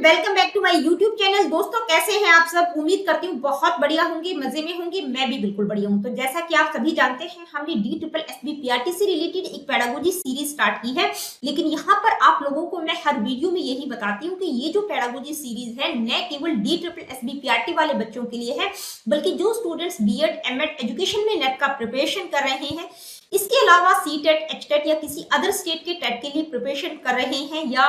Welcome back to my YouTube channel. दोस्तों कैसे हैं आप सब? उम्मीद करती हूँ बहुत बढ़िया होंगे, मजे में होंगे। मैं भी बिल्कुल बढ़िया हूँ। तो जैसा कि आप सभी जानते हैं, हमने DSSB-PRT से रिलेटेड एक पेडागोजी सीरीज स्टार्ट की है। लेकिन यहाँ पर आप लोगों को मैं हर वीडियो में यही बताती हूँ कि ये जो पेडागोजी सीरीज है न केवल DSSB-PRT वाले बच्चों के लिए है, बल्कि जो स्टूडेंट्स BEd MAd एजुकेशन में नेट का प्रिपरेशन कर रहे हैं, इसके अलावा CTET, HTET या किसी अदर स्टेट के टेट के लिए प्रिपरेशन कर रहे हैं, या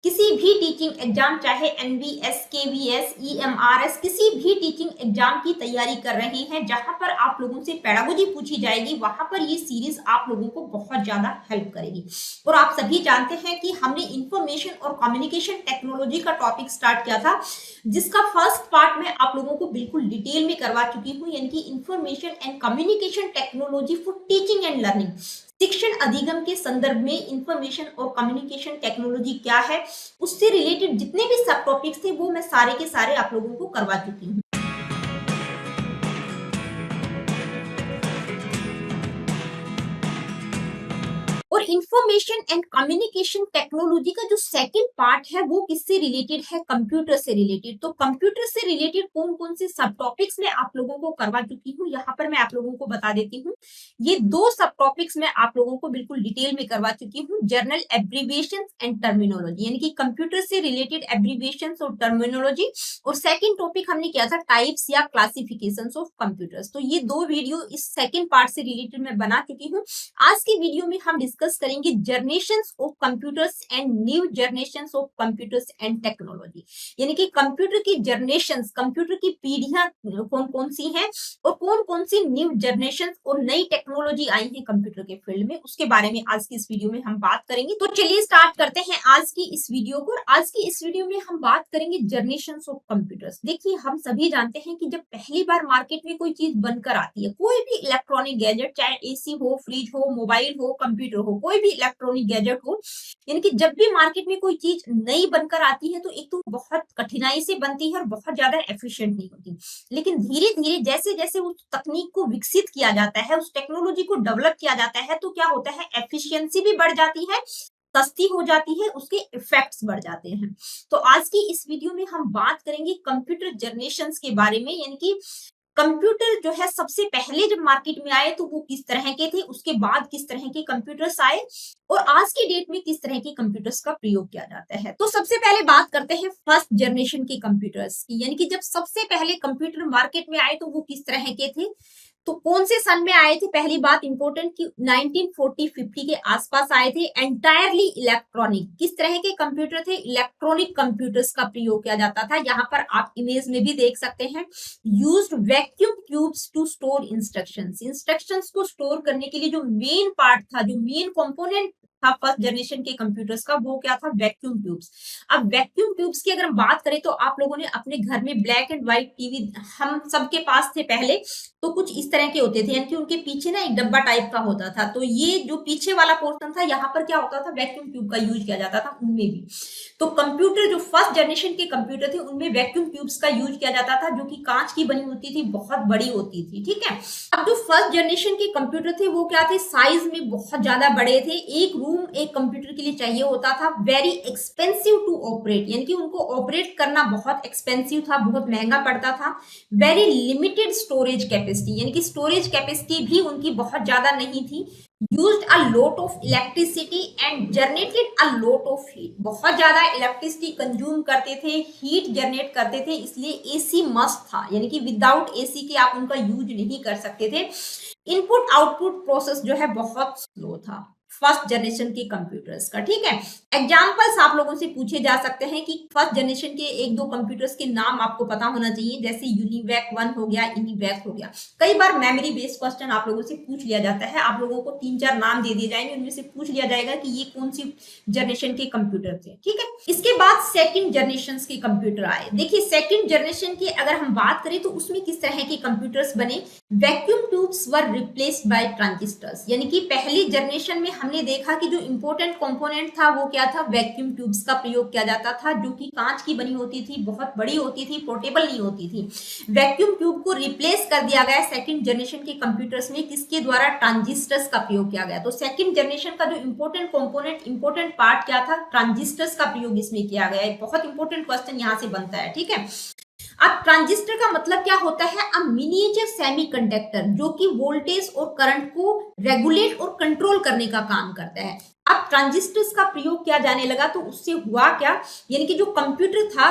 किसी भी टीचिंग एग्जाम चाहे NVS, KVS, EMRS किसी भी टीचिंग एग्जाम की तैयारी कर रहे हैं जहां पर आप लोगों से पेडागोजी पूछी जाएगी, वहां पर ये सीरीज आप लोगों को बहुत ज्यादा हेल्प करेगी। और आप सभी जानते हैं कि हमने इंफॉर्मेशन और कम्युनिकेशन टेक्नोलॉजी का टॉपिक स्टार्ट किया था, जिसका फर्स्ट पार्ट मैं आप लोगों को बिल्कुल डिटेल में करवा चुकी हूँ, यानी कि information and communication technology for teaching and learning. शिक्षण अधिगम के संदर्भ में इंफॉर्मेशन और कम्युनिकेशन टेक्नोलॉजी क्या है, उससे रिलेटेड जितने भी सब टॉपिक्स थे वो मैं सारे के सारे आप लोगों को करवा चुकी हूँ। और इंफॉर्मेशन एंड कम्युनिकेशन टेक्नोलॉजी का जो सेकंड पार्ट है वो किससे रिलेटेड है? कंप्यूटर से रिलेटेड। तो कंप्यूटर से रिलेटेड कौन कौन से सब टॉपिक्स मैं आप लोगों को करवा चुकी हूँ, यहाँ पर मैं आप लोगों को बता देती हूँ। ये दो सब टॉपिक्स मैं आप लोगों को बिल्कुल डिटेल में करवा चुकी हूँ, जर्नल एब्रीविएशन एंड टर्मिनोलॉजी, यानी कि कंप्यूटर से रिलेटेड एब्रीविएशन और टर्मिनोलॉजी। और सेकेंड टॉपिक हमने किया था टाइप्स या क्लासिफिकेशन ऑफ कंप्यूटर्स। तो ये दो वीडियो इस सेकेंड पार्ट से रिलेटेड मैं बना चुकी हूँ। आज की वीडियो में हम डिस्कस करेंगे generations of computers and new generations of computers and technology, यानी कि कंप्यूटर की जनरेशंस, कंप्यूटर की पीढ़ियां कौन कौन सी हैं और कौन कौन सी न्यू जनरेशंस और नई टेक्नोलॉजी आई है कंप्यूटर के फील्ड में, उसके बारे में आज की इस वीडियो में हम बात करेंगे। तो चलिए स्टार्ट करते हैं आज की इस वीडियो को। आज की इस वीडियो में हम बात करेंगे जनरेशंस ऑफ कंप्यूटर्स। देखिए, हम सभी जानते हैं कि जब पहली बार मार्केट में कोई चीज बनकर आती है, कोई भी इलेक्ट्रॉनिक गैजेट, चाहे AC हो, फ्रिज हो, मोबाइल हो, कंप्यूटर हो, कोई भी इलेक्ट्रॉनिक गैजेट हो, यानी कि जब भी मार्केट में कोई चीज नई बनकर आती है तो एक तो बहुत कठिनाई से बनती है और बहुत ज्यादा एफिशिएंट नहीं होती। लेकिन धीरे धीरे जैसे जैसे उस तकनीक को विकसित किया जाता है, उस टेक्नोलॉजी को डेवलप किया जाता है, तो क्या होता है, एफिशिएंसी भी बढ़ जाती है, सस्ती हो जाती है, उसके इफेक्ट्स बढ़ जाते हैं। तो आज की इस वीडियो में हम बात करेंगे कंप्यूटर जनरेशंस के बारे में, यानी कि कंप्यूटर जो है सबसे पहले जब मार्केट में आए तो वो किस तरह के थे, उसके बाद किस तरह के कंप्यूटर्स आए और आज की डेट में किस तरह के कंप्यूटर्स का प्रयोग किया जाता है। तो सबसे पहले बात करते हैं फर्स्ट जनरेशन के कंप्यूटर्स की, यानी कि जब सबसे पहले कंप्यूटर मार्केट में आए तो वो किस तरह के थे, तो कौन से सन में आए थे? पहली बात इंपॉर्टेंट कि 1940-50 के आसपास आए थे। एंटायरली इलेक्ट्रॉनिक, किस तरह के कंप्यूटर थे? इलेक्ट्रॉनिक कंप्यूटर्स का प्रयोग किया जाता था। यहाँ पर आप इमेज में भी देख सकते हैं, used vacuum tubes to store instructions को स्टोर करने के लिए जो मेन पार्ट था, जो मेन कंपोनेंट था फर्स्ट जनरेशन के कंप्यूटर्स का, वो क्या था? Vacuum tubes. अब वैक्यूम ट्यूब्स की अगर हम बात करें तो आप लोगों ने अपने घर में ब्लैक एंड व्हाइट टीवी हम सबके पास थे पहले, तो कुछ इस तरह के होते थे, यानी कि उनके पीछे ना एक डब्बा टाइप का होता था। तो ये जो पीछे वाला पोर्शन था, यहाँ पर क्या होता था, वैक्यूम ट्यूब का यूज किया जाता था उनमें भी। तो कंप्यूटर जो फर्स्ट जनरेशन के कंप्यूटर थे उनमें वैक्यूम ट्यूब्स का यूज किया जाता था, जो कि कांच की बनी होती थी, बहुत बड़ी होती थी। ठीक है। अब जो फर्स्ट जनरेशन के कंप्यूटर थे वो क्या थे, साइज में बहुत ज्यादा बड़े थे। एक रूम एक कंप्यूटर के लिए चाहिए होता था। वेरी एक्सपेंसिव टू ऑपरेट, यानी कि उनको ऑपरेट करना बहुत एक्सपेंसिव था, बहुत महंगा पड़ता था। वेरी लिमिटेड स्टोरेज कैपेसिटी, यानी कि स्टोरेज कैपेसिटी भी उनकी बहुत ज्यादा नहीं थी। Used a lot of electricity and generated a lot of heat, बहुत ज्यादा इलेक्ट्रिसिटी कंज्यूम करते थे, हीट जनरेट करते थे, इसलिए AC मस्ट था, यानी कि विदाउट AC के आप उनका यूज नहीं कर सकते थे। इनपुट आउटपुट प्रोसेस जो है बहुत स्लो था फर्स्ट जनरेशन के कंप्यूटर्स का। ठीक है। एग्जांपल्स आप लोगों से पूछे जा सकते हैं कि फर्स्ट जनरेशन के एक दो कंप्यूटर्स के नाम आपको पता होना चाहिए, जैसे यूनिवैक 1 हो गया, इनिवैक हो गया। कई बार मेमोरी बेस्ड क्वेश्चन आप लोगों से पूछ लिया जाता है, आप लोगों को 3-4 नाम दे दिए जाएंगे, उनमें से पूछ लिया जाएगा कि ये कौन सी जनरेशन के कंप्यूटर थे। ठीक है। इसके बाद सेकंड जनरेशन के कंप्यूटर आए। देखिए, सेकंड जनरेशन की अगर हम बात करें तो उसमें किस तरह के कंप्यूटर्स बने। Vacuum tubes were replaced by transistors, यानी कि पहली जनरेशन में हमने हमने देखा कि जो इंपॉर्टेंट कंपोनेंट था वो क्या था, वैक्यूम ट्यूब्स का प्रयोग किया जाता था, जो कि कांच की बनी होती थी, बहुत बड़ी होती थी, पोर्टेबल नहीं होती थी। वैक्यूम ट्यूब को रिप्लेस कर दिया गया सेकंड जनरेशन के कंप्यूटर्स में, किसके द्वारा, ट्रांजिस्टर्स का प्रयोग किया गया। तो सेकंड जनरेशन का जो इंपॉर्टेंट कंपोनेंट, इंपॉर्टेंट पार्ट क्या था, ट्रांजिस्टर्स का प्रयोग इसमें किया गया है। बहुत इंपॉर्टेंट क्वेश्चन यहां से बनता है, ठीक है। अब ट्रांजिस्टर का मतलब क्या होता है, अ मिनिएचर सेमीकंडक्टर, जो कि वोल्टेज और करंट को रेगुलेट और कंट्रोल करने का काम करता है। अब ट्रांजिस्टर्स का प्रयोग किया जाने लगा तो उससे हुआ क्या, यानी कि जो कंप्यूटर था,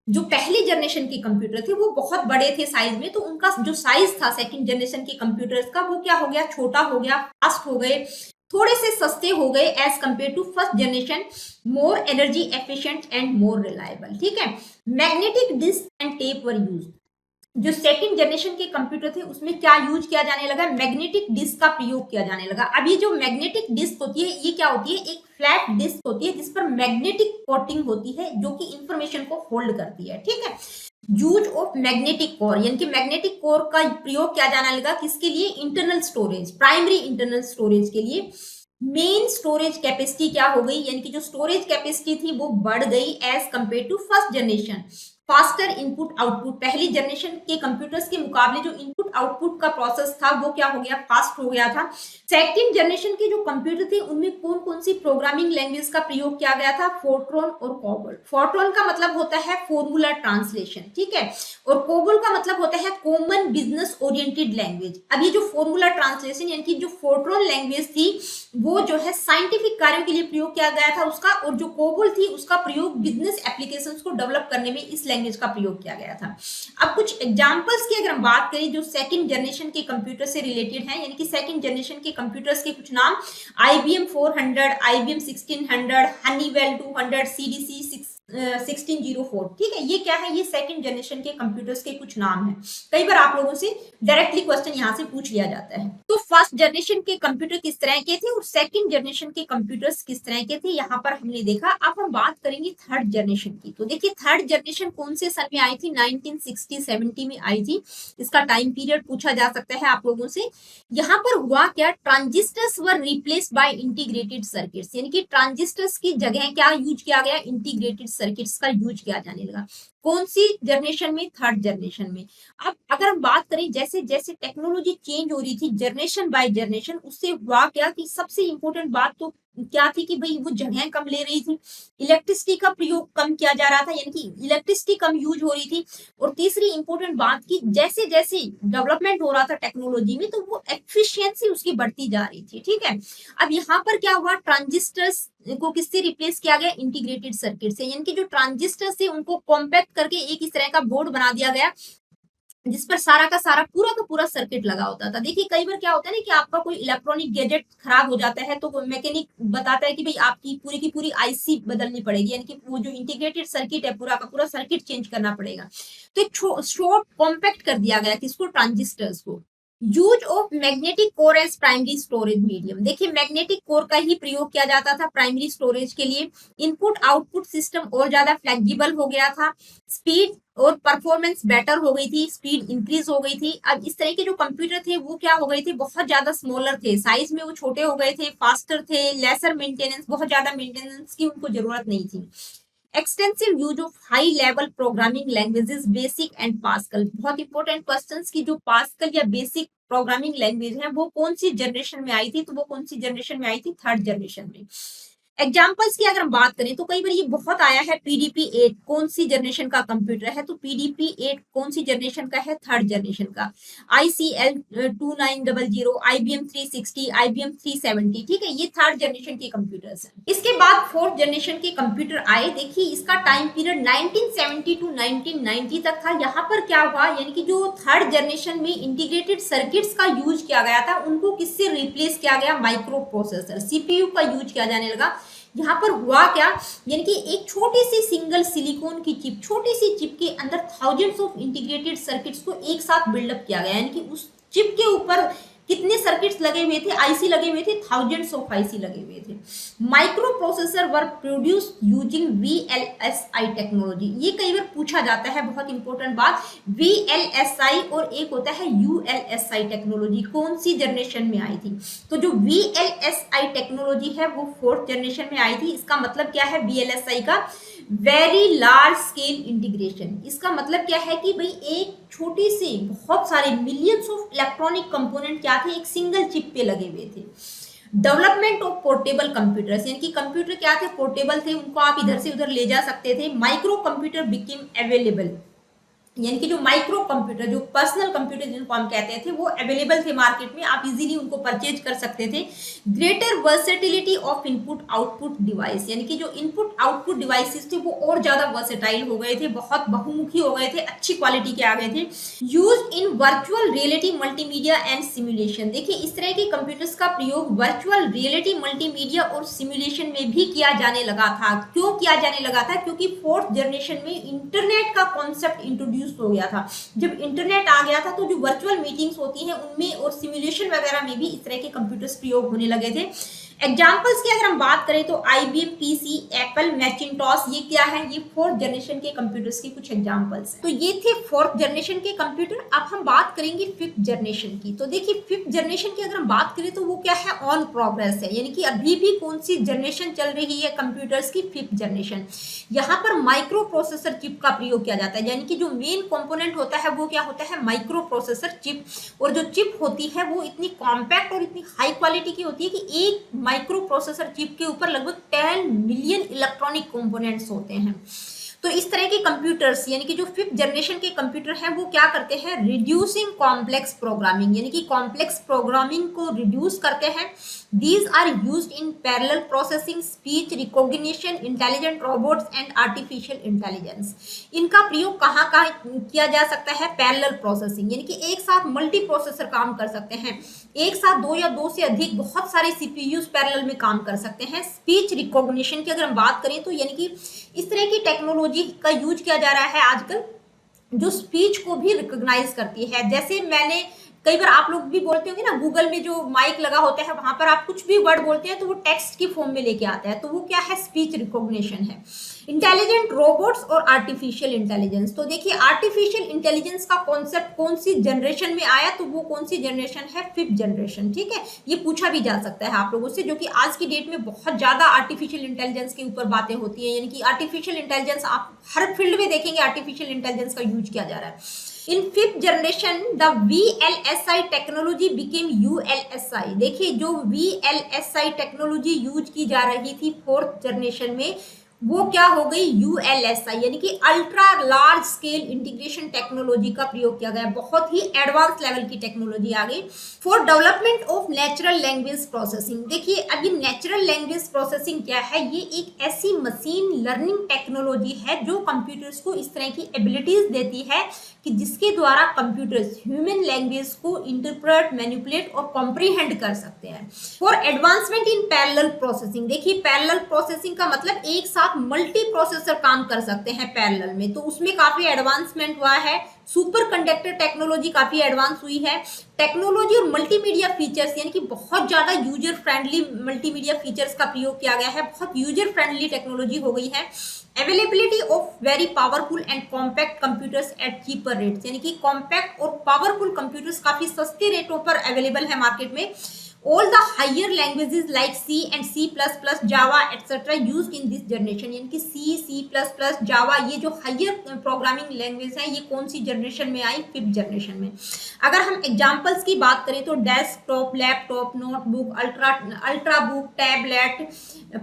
जो पहली जनरेशन के कंप्यूटर थे वो बहुत बड़े थे साइज में, तो उनका जो साइज था सेकंड जनरेशन के कंप्यूटर्स का वो क्या हो गया, छोटा हो गया, फास्ट हो गए, थोड़े से सस्ते हो गए as compare to first generation, more energy efficient and more reliable, ठीक है। Magnetic disk and tape were use, जो सेकंड जनरेशन के कंप्यूटर थे उसमें क्या यूज किया जाने लगा, मैग्नेटिक डिस्क का प्रयोग किया जाने लगा। अब ये जो मैग्नेटिक डिस्क होती है ये क्या होती है, एक फ्लैट डिस्क होती है जिस पर मैग्नेटिक कोटिंग होती है जो कि इंफॉर्मेशन को होल्ड करती है, ठीक है। यूज ऑफ मैग्नेटिक कोर, यानी कि मैग्नेटिक कोर का प्रयोग किया जाने लगा किसके लिए, internal storage, primary internal storage के लिए। मेन स्टोरेज कैपेसिटी क्या हो गई, यानी कि जो स्टोरेज कैपेसिटी थी वो बढ़ गई as compare to first generation. Faster input output, पहली जनरेशन के कंप्यूटर्स के मुकाबले जो इनपुट आउटपुट का प्रोसेस था वो क्या हो गया, फास्ट हो गया था। सेकंड जनरेशन के जो कंप्यूटर थे उनमें कौन कौन सी प्रोग्रामिंग लैंग्वेज का प्रयोग किया गया था, फोर्ट्रॉन और कोबोल। फोर्ट्रॉन का मतलब होता है फॉर्मूला ट्रांसलेशन, ठीक है, और कोबोल का मतलब होता है कॉमन बिजनेस ओरिएंटेड लैंग्वेज। अब ये जो फॉर्मूला ट्रांसलेशन यानी कि जो फोर्ट्रॉन लैंग्वेज थी वो जो है साइंटिफिक कार्यों के लिए प्रयोग किया गया था उसका, और जो कोबोल थी उसका प्रयोग बिजनेस एप्लीकेशंस को डेवलप करने में इस लैंग्वेज का प्रयोग किया गया था। अब कुछ एग्जांपल्स की अगर हम बात करें जो सेकंड जनरेशन के कंप्यूटर से रिलेटेड है, यानी कि सेकंड जनरेशन के कंप्यूटर्स के कुछ नाम, IBM 400, IBM 1600, हनीवेल 200, CDC 1604, ठीक है। ये क्या है, ये सेकंड जनरेशन के कंप्यूटर्स के कुछ नाम हैं। कई बार आप लोगों से डायरेक्टली क्वेश्चन यहाँ से पूछ लिया जाता है। तो फर्स्ट जनरेशन के कंप्यूटर किस तरह के थे और सेकंड जनरेशन के कंप्यूटर्स किस तरह के थे, यहाँ पर हमने देखा। अब हम बात करेंगे थर्ड जनरेशन की। तो देखिए थर्ड जनरेशन कौन से सन में आई थी, 1960-70 में आई थी। इसका टाइम पीरियड पूछा जा सकता है आप लोगों से। यहाँ पर हुआ क्या, transistors were replaced by integrated circuits, यानी कि ट्रांजिस्टर्स की जगह क्या यूज किया गया, इंटीग्रेटेड सर्किट्स का यूज किया जाने लगा। कौन सी जनरेशन में, थर्ड जनरेशन में। अब अगर हम बात करें जैसे जैसे टेक्नोलॉजी चेंज हो रही थी जनरेशन बाय जनरेशन, उससे हुआ क्या कि सबसे इंपॉर्टेंट बात तो क्या थी कि भाई वो जगह कम ले रही थी, इलेक्ट्रिसिटी का प्रयोग कम किया जा रहा था, यानी कि इलेक्ट्रिसिटी कम यूज हो रही थी। और तीसरी इंपॉर्टेंट बात की जैसे जैसे डेवलपमेंट हो रहा था टेक्नोलॉजी में तो वो एफिशिएंसी उसकी बढ़ती जा रही थी, ठीक है। अब यहाँ पर क्या हुआ, ट्रांजिस्टर्स को किससे रिप्लेस किया गया, इंटीग्रेटेड सर्किट से, यानी कि जो ट्रांजिस्टर्स थे उनको कॉम्पैक्ट करके एक इस तरह का बोर्ड बना दिया गया जिस पर सारा का सारा पूरा का पूरा सर्किट लगा होता था। देखिए कई बार क्या होता है ना कि आपका कोई इलेक्ट्रॉनिक गैजेट खराब हो जाता है तो मैकेनिक बताता है कि भाई आपकी पूरी की पूरी आईसी बदलनी पड़ेगी, यानी कि वो जो इंटीग्रेटेड सर्किट है पूरा का पूरा सर्किट चेंज करना पड़ेगा। तो एक शॉर्ट कॉम्पैक्ट कर दिया गया किसको, ट्रांजिस्टर्स को। Use of magnetic core as primary storage medium, देखिए मैग्नेटिक कोर का ही प्रयोग किया जाता था प्राइमरी स्टोरेज के लिए। इनपुट आउटपुट सिस्टम और ज्यादा फ्लेक्सिबल हो गया था, स्पीड और परफॉर्मेंस बेटर हो गई थी, स्पीड इंक्रीज हो गई थी। अब इस तरह के जो कंप्यूटर थे वो क्या हो गए थे, बहुत ज्यादा स्मॉलर थे, साइज में वो छोटे हो गए थे, फास्टर थे, लेसर मेंटेनेंस, बहुत ज्यादा मेंटेनेंस की उनको जरूरत नहीं थी। Extensive use of high level programming languages basic and pascal, बहुत इंपॉर्टेंट क्वेश्चंस की जो पास्कल या बेसिक प्रोग्रामिंग लैंग्वेज है वो कौन सी जनरेशन में आई थी, तो वो कौन सी जनरेशन में आई थी, थर्ड जनरेशन में। एग्जाम्पल्स की अगर हम बात करें तो कई बार ये बहुत आया है, PDP-8 कौन सी जनरेशन का कंप्यूटर है, तो PDP-8 कौन सी जनरेशन का है, थर्ड जनरेशन का। ICL 2900, IBM 360, IBM 370, ठीक है, ये थर्ड जनरेशन के कंप्यूटर्स हैं। इसके बाद फोर्थ जनरेशन के कंप्यूटर आए। देखिए इसका टाइम पीरियड 1970 टू 1990 तक था। यहाँ पर क्या हुआ, यानी कि जो थर्ड जनरेशन में इंटीग्रेटेड सर्किट्स का यूज किया गया था उनको किससे रिप्लेस किया गया, माइक्रो प्रोसेसर, CPU का यूज किया जाने लगा। यहाँ पर हुआ क्या, यानी कि एक छोटी सी सिंगल सिलिकॉन की चिप, छोटी सी चिप के अंदर थाउजेंड्स ऑफ इंटीग्रेटेड सर्किट्स को एक साथ बिल्डअप किया गया, यानी कि उस चिप के ऊपर कितने सर्किट्स लगे हुए थे, आईसी लगे हुए थे, थाउजेंड्स ऑफ आईसी लगे हुए थे। माइक्रो प्रोसेसर वर प्रोड्यूस यूजिंग वीएलएसआई टेक्नोलॉजी, ये कई बार पूछा जाता है, बहुत इंपॉर्टेंट बात। वीएलएसआई और एक होता है यूएलएसआई टेक्नोलॉजी, कौन सी जनरेशन में आई थी? तो जो वीएलएसआई टेक्नोलॉजी है वो 4th जनरेशन में आई थी। इसका मतलब क्या है वीएलएसआई का? Very large scale integration. इसका मतलब क्या है कि भाई एक छोटी सी बहुत सारे मिलियंस ऑफ इलेक्ट्रॉनिक कंपोनेंट क्या थे, एक सिंगल चिप पे लगे हुए थे। डेवलपमेंट ऑफ पोर्टेबल कंप्यूटर्स, यानी कि कंप्यूटर क्या थे, पोर्टेबल थे, उनको आप इधर से उधर ले जा सकते थे। माइक्रो कंप्यूटर बिकेम अवेलेबल, यानी कि जो माइक्रो कंप्यूटर, जो पर्सनल कंप्यूटर जिनको हम कहते थे, वो अवेलेबल थे मार्केट में, आप इजीली उनको परचेज कर सकते थे। Greater versatility of input output device, यानी कि जो इनपुट आउटपुट डिवाइसेस थे वो और ज्यादा वर्सेटाइल हो गए थे, बहुत बहुमुखी हो गए थे, अच्छी क्वालिटी के आ गए थे। Use in virtual reality, multimedia and simulation, देखिए इस तरह के कंप्यूटर्स का प्रयोग वर्चुअल रियलिटी, मल्टीमीडिया और सिमुलेशन में भी किया जाने लगा था। क्यों किया जाने लगा था? क्योंकि 4th जनरेशन में इंटरनेट का कॉन्सेप्ट इंट्रोड्यूस हो गया था। जब इंटरनेट आ गया था तो जो वर्चुअल मीटिंग्स होती हैं उनमें और सिमुलेशन वगैरह में भी इस तरह के कंप्यूटर्स प्रयोग होने लगे थे। एग्जाम्पल्स की अगर हम बात करें तो IBM PC, एप्पल मैकिंटॉश, ये क्या है? ये 4th जनरेशन के कंप्यूटर्स के कुछ एग्जाम्पल्स हैं। तो ये थे 4th जनरेशन के कंप्यूटर। अब हम बात करेंगे 5th जनरेशन की। तो देखिए 5th जनरेशन की अगर हम बात करें तो वो क्या है? ऑन प्रोग्रेस है, यानी कि अभी भी कौन सी जनरेशन चल रही है कंप्यूटर्स की? 5th generation. यहाँ पर माइक्रो प्रोसेसर चिप का प्रयोग किया जाता है, यानी कि जो मेन कंपोनेंट होता है वो क्या होता है? Micro processor chip. और जो चिप होती है वो इतनी कॉम्पैक्ट और इतनी हाई क्वालिटी की होती है कि एक माइक्रो प्रोसेसर चिप के ऊपर लगभग 10 मिलियन इलेक्ट्रॉनिक कंपोनेंट्स होते हैं। तो इस तरह के कंप्यूटर्स, यानी कि जो 5th जनरेशन के कंप्यूटर हैं वो क्या करते हैं? रिड्यूसिंग कॉम्प्लेक्स प्रोग्रामिंग, यानी कि कॉम्प्लेक्स प्रोग्रामिंग को रिड्यूस करते हैं। These are used in parallel processing, speech recognition, intelligent robots and artificial intelligence. इनका प्रयोग कहाँ कहाँ किया जा सकता है? पैरेलल प्रोसेसिंग, यानी कि एक साथ मल्टी प्रोसेसर काम कर सकते हैं, एक साथ दो या दो से अधिक बहुत सारे सीपीयूज पैरेलल में काम कर सकते हैं। स्पीच रिकॉग्निशन की अगर हम बात करें तो यानी कि इस तरह की टेक्नोलॉजी का यूज किया जा रहा है आजकल जो स्पीच को भी रिकॉग्नाइज करती है। जैसे मैंने कई बार आप लोग भी बोलते होंगे ना, गूगल में जो माइक लगा होता है वहां पर आप कुछ भी वर्ड बोलते हैं तो वो टेक्स्ट की फॉर्म में लेके आता है, तो वो क्या है? स्पीच रिकॉग्निशन है। इंटेलिजेंट रोबोट्स और आर्टिफिशियल इंटेलिजेंस, तो देखिए आर्टिफिशियल इंटेलिजेंस का कॉन्सेप्ट कौन सी जनरेशन में आया? तो वो कौन सी जनरेशन है? 5th generation. ठीक है, ये पूछा भी जा सकता है आप लोगों से, जो कि आज की डेट में बहुत ज्यादा आर्टिफिशियल इंटेलिजेंस के ऊपर बातें होती है, यानी कि आर्टिफिशियल इंटेलिजेंस आप हर फील्ड में देखेंगे आर्टिफिशियल इंटेलिजेंस का यूज किया जा रहा है। In 5th generation, the VLSI technology became ULSI। देखिए जो VLSI टेक्नोलॉजी यूज की जा रही थी 4th जनरेशन में वो क्या हो गई? ULSI, यानी कि ultra large scale integration technology का प्रयोग किया गया। बहुत ही एडवांस लेवल की टेक्नोलॉजी आ गई for development of natural language processing. देखिए अब ये नेचुरल लैंग्वेज प्रोसेसिंग क्या है? ये एक ऐसी मशीन लर्निंग टेक्नोलॉजी है जो कंप्यूटर्स को इस तरह की एबिलिटीज देती है कि जिसके द्वारा कंप्यूटर्स ह्यूमन लैंग्वेज को इंटरप्रेट, मैनिपुलेट और कॉम्प्रीहेंड कर सकते हैं। For advancement in parallel processing, देखिए पैरेलल प्रोसेसिंग का मतलब एक साथ मल्टी प्रोसेसर काम कर सकते हैं पैरेलल में, तो उसमें काफी एडवांसमेंट हुआ है। सुपर कंडक्टर टेक्नोलॉजी काफी एडवांस हुई है। टेक्नोलॉजी और मल्टीमीडिया फीचर्स, यानी कि बहुत ज्यादा यूजर फ्रेंडली मल्टीमीडिया फीचर्स का प्रयोग किया गया है, बहुत यूजर फ्रेंडली टेक्नोलॉजी हो गई है। Availability of very powerful and compact computers eight cheaper rates, यानी कि कॉम्पैक्ट और पावरफुल कंप्यूटर्स काफी सस्ते रेटों पर अवेलेबल है मार्केट में। All the higher languages like C and C++, Java, etc. used in this generation, यानी कि C, C++, Java, ये जो हायर प्रोग्रामिंग लैंग्वेज है ये कौन सी जनरेशन में आई? 5th जनरेशन में। अगर हम एग्जांपल्स की बात करें तो desktop, laptop, notebook, ultrabook, tablet,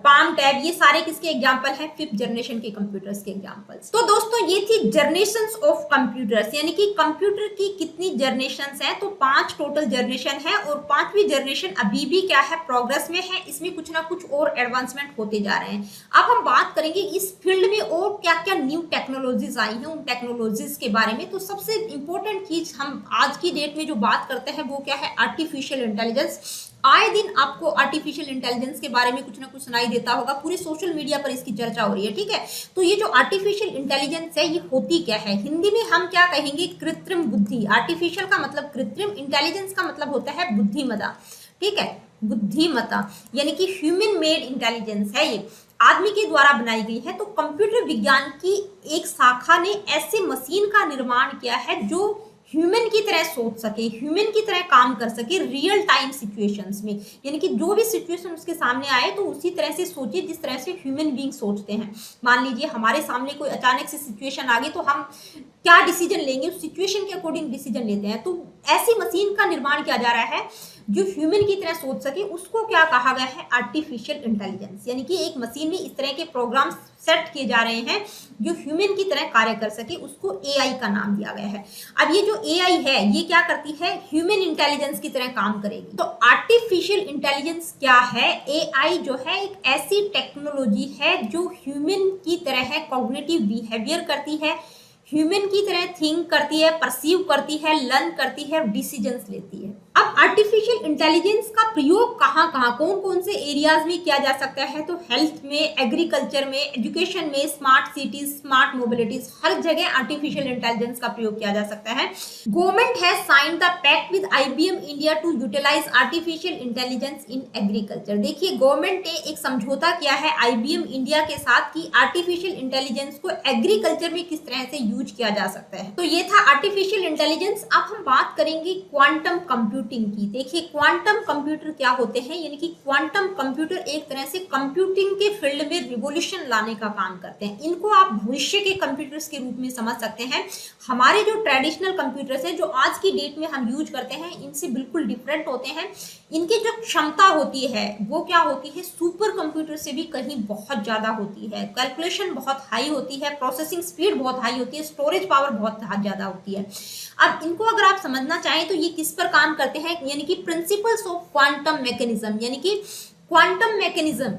palm tab, ये सारे किसके एग्जांपल हैं? 5th जनरेशन के कंप्यूटर्स के एग्जांपल्स। तो दोस्तों ये थी जनरेशंस ऑफ कंप्यूटर्स, यानी कि कंप्यूटर की कितनी जनरेशंस हैं? तो 5 टोटल जनरेशन है और 5वीं जनरेशन अभी भी क्या है? प्रोग्रेस में है, इसमें कुछ ना कुछ और एडवांसमेंट होते जा रहे हैं। अब हम बात करेंगे इस फील्ड में और क्या क्या न्यू टेक्नोलॉजीज आई हैं, उन टेक्नोलॉजीज के बारे में। तो सबसे इंपॉर्टेंट चीज हम आज की डेट में जो बात करते हैं वो क्या है? Artificial intelligence. आए दिन आपको आर्टिफिशियल इंटेलिजेंस के बारे में कुछ ना कुछ सुनाई देता होगा, पूरे सोशल मीडिया पर इसकी चर्चा हो रही है, ठीक है। तो ये जो आर्टिफिशियल इंटेलिजेंस है ये होती क्या है, हिंदी में हम क्या कहेंगे, कृत्रिम बुद्धि। आर्टिफिशियल का मतलब कृत्रिम, इंटेलिजेंस का मतलब होता है बुद्धिमत्ता, ठीक है, बुद्धिमत्ता यानी कि ह्यूमन मेड इंटेलिजेंस है, ये आदमी के द्वारा बनाई गई है। तो कंप्यूटर विज्ञान की एक शाखा ने ऐसे मशीन का निर्माण किया है जो ह्यूमन की तरह सोच सके, ह्यूमन की तरह काम कर सके रियल टाइम सिचुएशंस में, यानी कि जो भी सिचुएशन उसके सामने आए तो उसी तरह से सोचे जिस तरह से ह्यूमन बीइंग सोचते हैं। मान लीजिए हमारे सामने कोई अचानक से सिचुएशन आ गई तो हम क्या डिसीजन लेंगे, उस सिचुएशन के अकॉर्डिंग डिसीजन लेते हैं। तो ऐसी मशीन का निर्माण किया जा रहा है जो ह्यूमन की तरह सोच सके, उसको क्या कहा गया है, आर्टिफिशियल इंटेलिजेंस। यानी कि एक मशीन में इस तरह के प्रोग्राम सेट किए जा रहे हैं जो ह्यूमन की तरह कार्य कर सके, उसको एआई का नाम दिया गया है। अब ये जो एआई है ये क्या करती है, ह्यूमन इंटेलिजेंस की तरह काम करेगी। तो आर्टिफिशियल इंटेलिजेंस क्या है, एआई जो है एक ऐसी टेक्नोलॉजी है जो ह्यूमन की तरह है, कॉग्निटिव बिहेवियर करती है, ह्यूमन की तरह थिंक करती है, परसीव करती है, लर्न करती है, डिसीजंस लेती है। अब आर्टिफिशियल इंटेलिजेंस का प्रयोग कहाँ कहाँ, कौन कौन से एरियाज में किया जा सकता है, तो हेल्थ में, एग्रीकल्चर में, एजुकेशन में, स्मार्ट सिटीज, स्मार्ट मोबिलिटीज, हर जगह आर्टिफिशियल इंटेलिजेंस का प्रयोग किया जा सकता है। Government has signed the pact with IBM India to utilise artificial intelligence in agriculture. देखिए गवर्नमेंट ने एक समझौता किया है आईबीएम इंडिया के साथ कि आर्टिफिशियल इंटेलिजेंस को एग्रीकल्चर में किस तरह से यूज किया जा सकता है। तो ये था आर्टिफिशियल इंटेलिजेंस। अब हम बात करेंगे क्वांटम कंप्यूटिंग की। देखिए क्वांटम कंप्यूटर क्या होते हैं, यानी कि क्वांटम कंप्यूटर एक तरह से कंप्यूटिंग के फील्ड में रिवॉल्यूशन लाने का काम करते हैं। इनको आप भविष्य के कंप्यूटर्स के रूप में समझ सकते हैं। हमारे जो ट्रेडिशनल कंप्यूटर्स हैं जो आज की डेट में हम यूज करते हैं इनसे बिल्कुल डिफरेंट होते हैं। इनकी जो क्षमता होती है वो क्या होती है, सुपर कंप्यूटर से भी कहीं बहुत ज्यादा होती है। कैलकुलेशन बहुत हाई होती है, प्रोसेसिंग स्पीड बहुत हाई होती है, स्टोरेज पावर बहुत ज्यादा होती है। अब इनको अगर आप समझना चाहें तो ये किस पर काम करते हैं, यानी कि प्रिंसिपल्स ऑफ क्वांटम मैकेनिज्म, यानी कि क्वांटम मैकेनिज्म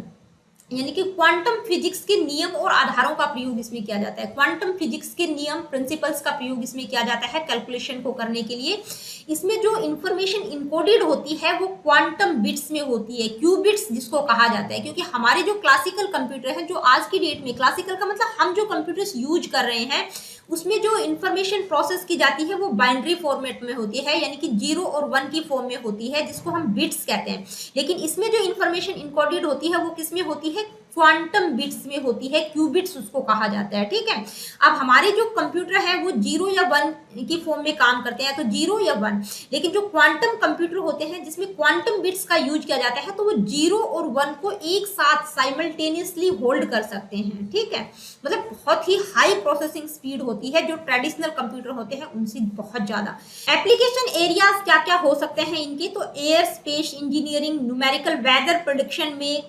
यानी कि क्वांटम फिजिक्स के नियम और आधारों का प्रयोग इसमें किया जाता है। क्वांटम फिजिक्स के नियम, प्रिंसिपल्स का प्रयोग इसमें किया जाता है कैलकुलेशन को करने के लिए। इसमें जो इंफॉर्मेशन इनकोडेड होती है वो क्वांटम बिट्स में होती है, क्यूबिट्स जिसको कहा जाता है। क्योंकि हमारे जो क्लासिकल कंप्यूटर है, जो आज की डेट में, क्लासिकल का मतलब हम जो कंप्यूटर्स यूज कर रहे हैं उसमें जो इंफॉर्मेशन प्रोसेस की जाती है वो बाइनरी फॉर्मेट में होती है, यानी कि 0 और 1 की फॉर्म में होती है, जिसको हम बिट्स कहते हैं। लेकिन इसमें जो इंफॉर्मेशन इनकोडेड होती है वो किस में होती है, क्वांटम बिट्स में होती है, क्यूबिट्स उसको कहा जाता है, ठीक है। अब हमारे जो कंप्यूटर है वो 0 या 1 की फॉर्म में काम करते हैं, तो 0 या 1। लेकिन जो क्वांटम कंप्यूटर होते हैं जिसमें क्वांटम बिट्स का यूज किया जाता है तो वो 0 और 1 को एक साथ साइमल्टेनियसली होल्ड कर सकते हैं, ठीक है। मतलब बहुत ही हाई प्रोसेसिंग स्पीड होती है, जो ट्रेडिशनल कंप्यूटर होते हैं उनसे बहुत ज्यादा। एप्लीकेशन एरियाज क्या क्या हो सकते हैं इनके, तो aerospace engineering, numerical, weather prediction में,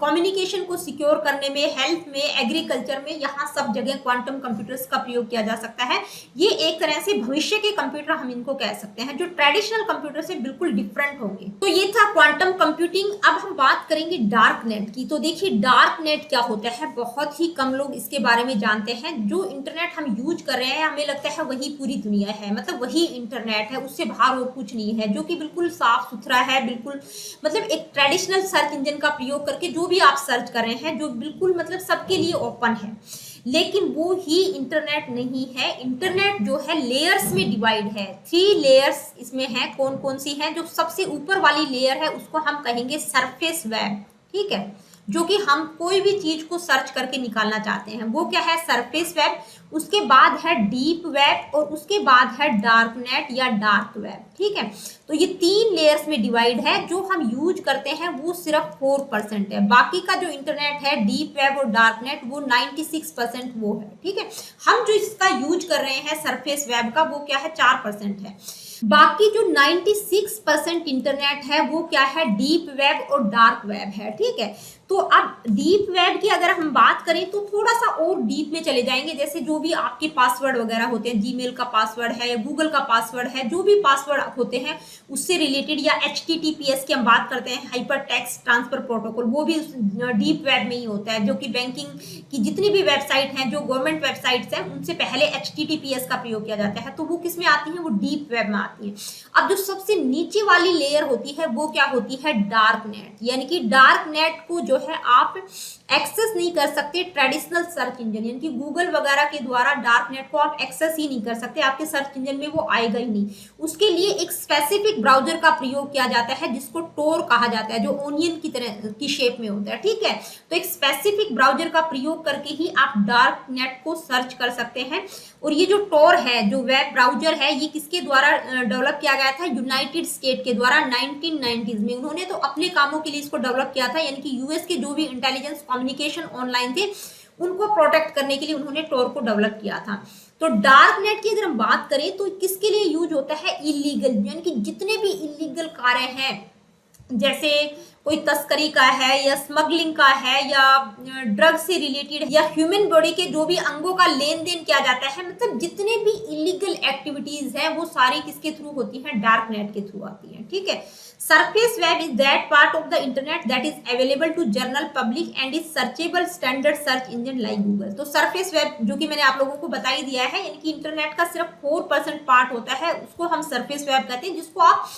कम्युनिकेशन को सिक्योर करने में, हेल्थ में, एग्रीकल्चर में, यहाँ सब जगह क्वांटम कंप्यूटर्स का प्रयोग किया जा सकता है। ये एक तरह से भविष्य के कंप्यूटर हम इनको कह सकते हैं, जो ट्रेडिशनल कंप्यूटर से बिल्कुल डिफरेंट होंगे। तो ये था क्वांटम कंप्यूटिंग। अब हम बात करेंगे डार्क नेट की। तो देखिए डार्क नेट क्या होता है, बहुत ही कम लोग इसके बारे में जानते हैं। जो इंटरनेट हम यूज कर रहे हैं हमें लगता है वही पूरी दुनिया है, मतलब वही इंटरनेट है, उससे बाहर और कुछ नहीं है, जो कि बिल्कुल साफ सुथरा है, बिल्कुल मतलब एक ट्रेडिशनल सर्च इंजन का प्रयोग करके जो भी आप सर्च कर रहे हैं, जो बिल्कुल मतलब सबके लिए ओपन है। लेकिन वो ही इंटरनेट नहीं है। इंटरनेट जो है लेयर्स में डिवाइड है, 3 लेयर्स इसमें है। कौन कौन सी है, जो सबसे ऊपर वाली लेयर है उसको हम कहेंगे सरफेस वेब, ठीक है, जो कि हम कोई भी चीज को सर्च करके निकालना चाहते हैं वो क्या है, सरफेस वेब। उसके बाद है डीप वेब और उसके बाद है डार्क नेट या डार्क वेब, ठीक है। तो ये 3 लेयर्स में डिवाइड है। जो हम यूज करते हैं वो सिर्फ 4% है, बाकी का जो इंटरनेट है डीप वेब और डार्क नेट वो 96% वो है, ठीक है। हम जो इसका यूज कर रहे हैं सरफेस वेब का वो क्या है, 4% है। बाकी जो 96% इंटरनेट है वो क्या है, डीप वेब और डार्क वेब है, ठीक है। तो अब डीप वेब की अगर हम बात करें तो थोड़ा सा और डीप में चले जाएंगे, जैसे जो भी आपके पासवर्ड वगैरह होते हैं, जीमेल का पासवर्ड है या गूगल का पासवर्ड है, जो भी पासवर्ड होते हैं उससे रिलेटेड, या HTTPS की हम बात करते हैं, हाइपर टेक्स्ट ट्रांसफर प्रोटोकॉल, वो भी डीप वेब में ही होता है, जो कि बैंकिंग की जितनी भी वेबसाइट हैं, जो गवर्नमेंट वेबसाइट्स हैं, उनसे पहले HTTPS का प्रयोग किया जाता है, तो वो किस में आती है, वो डीप वेब में आती है। अब जो सबसे नीचे वाली लेयर होती है वो क्या होती है, डार्क नेट, यानी कि डार्क नेट को जो है आप एक्सेस नहीं कर सकते ट्रेडिशनल सर्च इंजन, यानी कि गूगल वगैरह के द्वारा डार्क नेट को आप एक्सेस ही नहीं कर सकते, आपके सर्च इंजन में वो आएगा ही नहीं। उसके लिए एक स्पेसिफिक ब्राउजर का प्रयोग किया जाता है जिसको टोर कहा जाता है, जो ओनियन की तरह की शेप में होता है, ठीक है। तो एक स्पेसिफिक ब्राउजर का प्रयोग करके ही आप डार्क नेट को सर्च कर सकते हैं। और ये जो टोर है, जो वेब ब्राउजर है, ये किसके द्वारा डेवलप किया गया था, यूनाइटेड स्टेट के द्वारा 1990s में। उन्होंने तो अपने कामों के लिए इसको डेवलप किया था, यानी कि यूएस के जो भी इंटेलिजेंस कम्युनिकेशन ऑनलाइन थे उनको प्रोटेक्ट करने के लिए उन्होंने टोर को डेवलप किया था। तो डार्क नेट की अगर हम बात करें तो किसके लिए यूज होता है, इलीगल, यानी कि जितने भी इलीगल कार्य हैं, जैसे कोई तस्करी का है या स्मगलिंग का है या ड्रग से रिलेटेड या ह्यूमन बॉडी के जो भी अंगों का लेन देन किया जाता है, मतलब जितने भी इलीगल एक्टिविटीज हैं वो सारी किसके थ्रू होती हैं, डार्क नेट के थ्रू आती हैं, ठीक है। Surface web is that part of the internet that is available to general public and is searchable standard search engine like Google. तो सरफेस वेब, जो कि मैंने आप लोगों को बता ही दिया है, यानी कि इंटरनेट का सिर्फ 4% पार्ट होता है, उसको हम सरफेस वेब कहते हैं, जिसको आप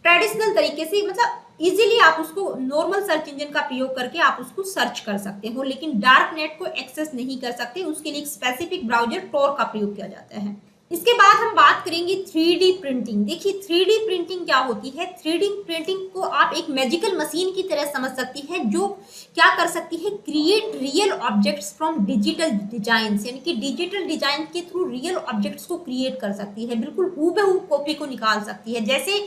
ट्रेडिशनल तरीके से, मतलब इजीली आप उसको नॉर्मल सर्च इंजन का प्रयोग करके आप उसको सर्च कर सकते हो, लेकिन डार्क नेट को एक्सेस नहीं कर सकते, उसके लिए एक स्पेसिफिक ब्राउजर टोर का प्रयोग किया जाता है। इसके बाद हम बात करेंगे 3D प्रिंटिंग। देखिए 3D प्रिंटिंग क्या होती है, 3D प्रिंटिंग को आप एक मैजिकल मशीन की तरह समझ सकती है, जो क्या कर सकती है, create real objects from digital design, यानी कि डिजिटल डिजाइन के थ्रू रियल ऑब्जेक्ट्स को क्रिएट कर सकती है, बिल्कुल हूबहू कॉपी को निकाल सकती है। जैसे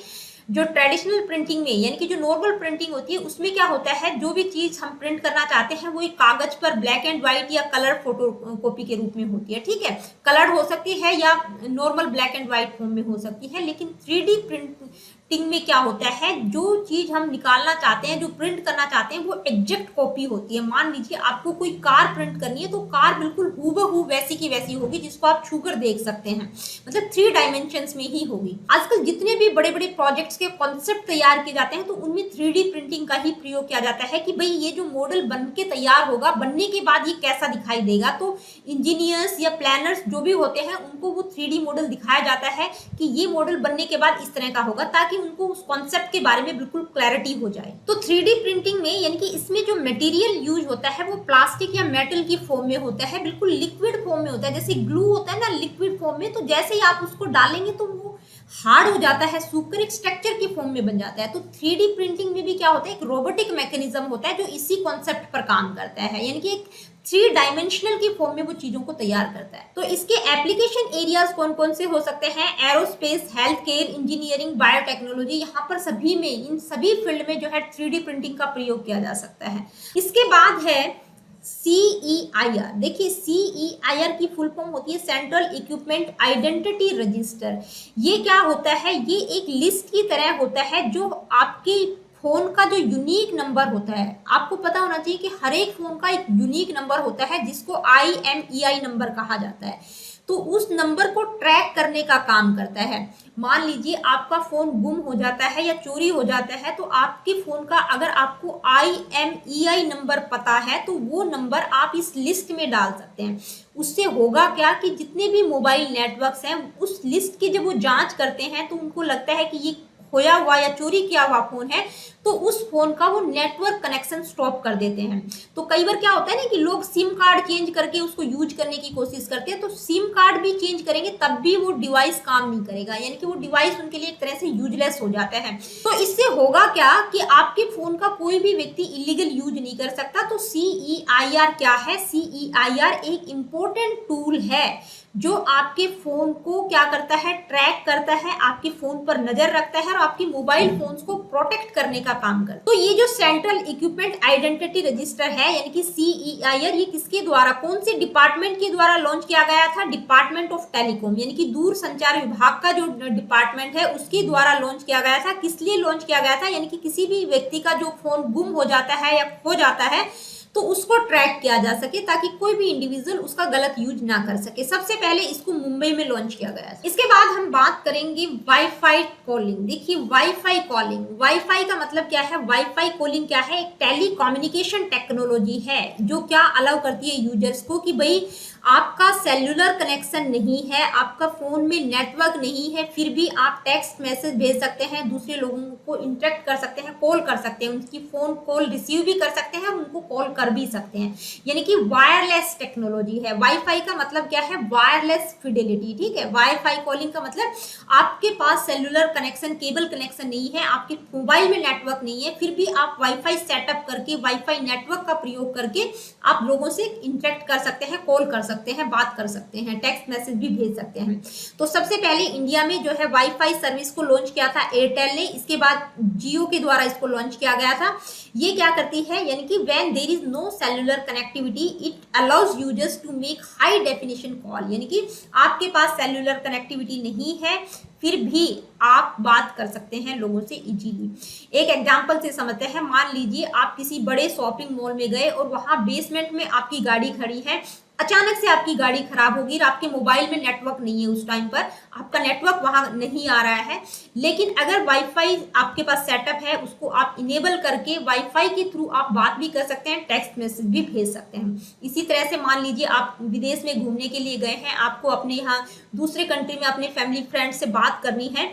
जो ट्रेडिशनल प्रिंटिंग में, यानी कि जो नॉर्मल प्रिंटिंग होती है, उसमें क्या होता है, जो भी चीज हम प्रिंट करना चाहते हैं वो एक कागज पर ब्लैक एंड व्हाइट या कलर फोटो कॉपी के रूप में होती है, ठीक है। कलर हो सकती है या normal black and white form में हो सकती है, लेकिन 3D प्रिंटिंग में क्या होता है, जो चीज हम निकालना चाहते हैं, जो प्रिंट करना चाहते हैं, वो एग्जैक्ट कॉपी होती है। मान लीजिए आपको कोई कार प्रिंट करनी है, तो कार बिल्कुल हूबहू वैसी की वैसी होगी, जिसको आप छूकर देख सकते हैं, मतलब 3 डायमेंशंस में ही होगी। आजकल जितने भी बड़े बड़े प्रोजेक्ट्स के कॉन्सेप्ट तैयार किए जाते हैं, तो उनमें 3D प्रिंटिंग का ही प्रयोग किया जाता है कि भाई ये जो मॉडल बन के तैयार होगा, बनने के बाद ये कैसा दिखाई देगा। तो इंजीनियर्स या प्लानर्स जो भी होते हैं, उनको वो 3D मॉडल दिखाया जाता है कि ये मॉडल बनने के बाद इस तरह का होगा, ताकि उनको उस कॉन्सेप्ट के बारे में बिल्कुल क्लैरिटी हो जाए। तो 3D प्रिंटिंग में, यानी कि इसमें जो मटेरियल यूज होता है वो प्लास्टिक या मेटल की फॉर्म में होता है, बिल्कुल लिक्विड फॉर्म में होता है, जैसे ग्लू होता है ना लिक्विड फॉर्म में, तो जैसे ही आप उसको डालेंगे तो वो हार्ड हो जाता है, सूखकर एक स्ट्रक्चर की फॉर्म में बन जाता है। तो 3D प्रिंटिंग में भी क्या होता है, एक रोबोटिक मैकेनिज्म होता है जो इसी कॉन्सेप्ट पर काम करता है, यानी कि एक 3 डायमेंशनल की फॉर्म में वो चीजों को तैयार करता है। तो इसके एप्लीकेशन एरियाज कौन कौन से हो सकते हैं, aerospace, health care, engineering, biotechnology, यहाँ पर सभी में, इन सभी फील्ड में जो है 3D प्रिंटिंग का प्रयोग किया जा सकता है। इसके बाद है CEIR। देखिए CEIR की फुल फॉर्म होती है सेंट्रल इक्विपमेंट आइडेंटिटी रजिस्टर। ये क्या होता है, ये एक लिस्ट की तरह होता है, जो आपके फोन का जो यूनिक नंबर होता है, आपको पता होना चाहिए कि हर एक फोन का एक यूनिक नंबर होता है, जिसको IMEI नंबर कहा जाता है। तो उस नंबर को ट्रैक करने का काम करता है। मान लीजिए आपका फोन गुम हो जाता है या चोरी हो जाता है, तो आपके फोन का अगर आपको IMEI नंबर पता है, तो वो नंबर आप इस लिस्ट में डाल सकते हैं। उससे होगा क्या कि जितने भी मोबाइल नेटवर्क्स हैं, उस लिस्ट की जब वो जांच करते हैं, तो उनको लगता है कि ये खोया हुआ या चोरी किया हुआ फोन है, तो उस फोन का वो नेटवर्क कनेक्शन स्टॉप कर देते हैं। तो कई बार क्या होता है ना कि लोग सिम कार्ड चेंज करके उसको यूज करने की कोशिश करते हैं, तो सिम कार्ड भी चेंज करेंगे तब भी वो डिवाइस काम नहीं करेगा, यानी कि वो डिवाइस उनके लिए एक तरह से यूजलेस हो जाता है। तो इससे होगा क्या कि आपके फोन का कोई भी व्यक्ति इलीगल यूज नहीं कर सकता। तो CEIR क्या है, CEIR एक इंपॉर्टेंट टूल है जो आपके फोन को क्या करता है, ट्रैक करता है, आपके फोन पर नजर रखता है और आपके मोबाइल फोन्स को प्रोटेक्ट करने का काम करता है। तो ये जो सेंट्रल इक्विपमेंट आइडेंटिटी रजिस्टर है यानी कि CEIR, ये किसके द्वारा, कौन से डिपार्टमेंट के द्वारा लॉन्च किया गया था? डिपार्टमेंट ऑफ टेलीकॉम यानी कि दूर संचार विभाग का जो डिपार्टमेंट है उसके द्वारा लॉन्च किया गया था। किस लिए लॉन्च किया गया था? यानी कि किसी भी व्यक्ति का जो फोन गुम हो जाता है या खो जाता है तो उसको ट्रैक किया जा सके ताकि कोई भी इंडिविजुअल उसका गलत यूज ना कर सके। सबसे पहले इसको मुंबई में लॉन्च किया गया। इसके बाद हम बात करेंगे वाईफाई कॉलिंग। देखिए वाईफाई कॉलिंग, वाईफाई का मतलब क्या है? वाईफाई कॉलिंग क्या है? एक टेलीकम्युनिकेशन टेक्नोलॉजी है जो क्या अलाउ करती है यूजर्स को कि भाई आपका सेल्युलर कनेक्शन नहीं है, आपका फोन में नेटवर्क नहीं है, फिर भी आप टेक्स्ट मैसेज भेज सकते हैं, दूसरे लोगों को इंटरेक्ट कर सकते हैं, कॉल कर सकते हैं, उनकी फोन कॉल रिसीव भी कर सकते हैं, उनको कॉल कर भी सकते हैं। यानी कि वायरलेस टेक्नोलॉजी है। वाईफाई का मतलब क्या है? Wireless Fidelity. ठीक है, वाईफाई कॉलिंग का मतलब आपके पास सेल्युलर कनेक्शन, केबल कनेक्शन नहीं है, आपके मोबाइल में नेटवर्क नहीं है, फिर भी आप वाईफाई सेटअप करके, वाईफाई नेटवर्क का प्रयोग करके आप लोगों से इंटरेक्ट कर सकते हैं, कॉल कर सकते हैं, बात कर सकते हैं, टेक्स्ट मैसेज भी भेज सकते हैं। तो सबसे पहले इंडिया में जो है वाईफाई सर्विस को लॉन्च किया था एयरटेल ने, इसके बाद जियो के द्वारा इसको लॉन्च किया गया था। ये क्या करती है? यानी कि when there is no cellular connectivity it allows users to make high definition call. यानी कि आपके पास सेल्युलर कनेक्टिविटी नहीं है फिर भी आप बात कर सकते हैं लोगों से इजीली। एक एग्जांपल से समझते हैं। मान लीजिए आप किसी बड़े शॉपिंग मॉल में गए और वहां बेसमेंट में आपकी गाड़ी खड़ी है, अचानक से आपकी गाड़ी खराब होगी और आपके मोबाइल में नेटवर्क नहीं है, उस टाइम पर आपका नेटवर्क वहां नहीं आ रहा है, लेकिन अगर वाईफाई आपके पास सेटअप है उसको आप इनेबल करके वाईफाई के थ्रू आप बात भी कर सकते हैं, टेक्स्ट मैसेज भी भेज सकते हैं। इसी तरह से मान लीजिए आप विदेश में घूमने के लिए गए हैं, आपको अपने यहाँ दूसरे कंट्री में अपने फैमिली फ्रेंड से बात करनी है,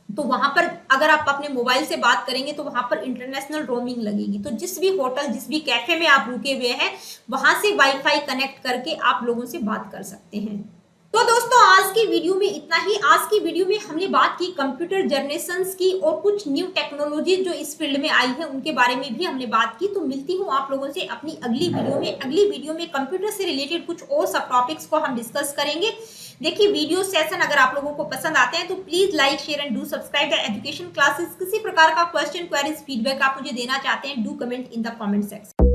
तो वहां पर अगर आप अपने मोबाइल से बात करेंगे तो वहां पर इंटरनेशनल रोमिंग लगेगी। तो जिस भी होटल, जिस भी कैफे में आप रुके हुए हैं वहां से वाईफाई कनेक्ट करके आप लोगों से बात कर सकते हैं। तो दोस्तों आज की वीडियो में इतना ही। आज की वीडियो में हमने बात की कंप्यूटर जनरेशंस की और कुछ न्यू टेक्नोलॉजी जो इस फील्ड में आई है उनके बारे में भी हमने बात की। तो मिलती हूँ आप लोगों से अपनी अगली वीडियो में। अगली वीडियो में कंप्यूटर से रिलेटेड कुछ और सब टॉपिक्स को हम डिस्कस करेंगे। देखिए वीडियो सेशन अगर आप लोगों को पसंद आते हैं तो please like share and do subscribe the education classes. किसी प्रकार का क्वेश्चन, क्वेरीज, फीडबैक आप मुझे देना चाहते हैं, do comment in the comment section.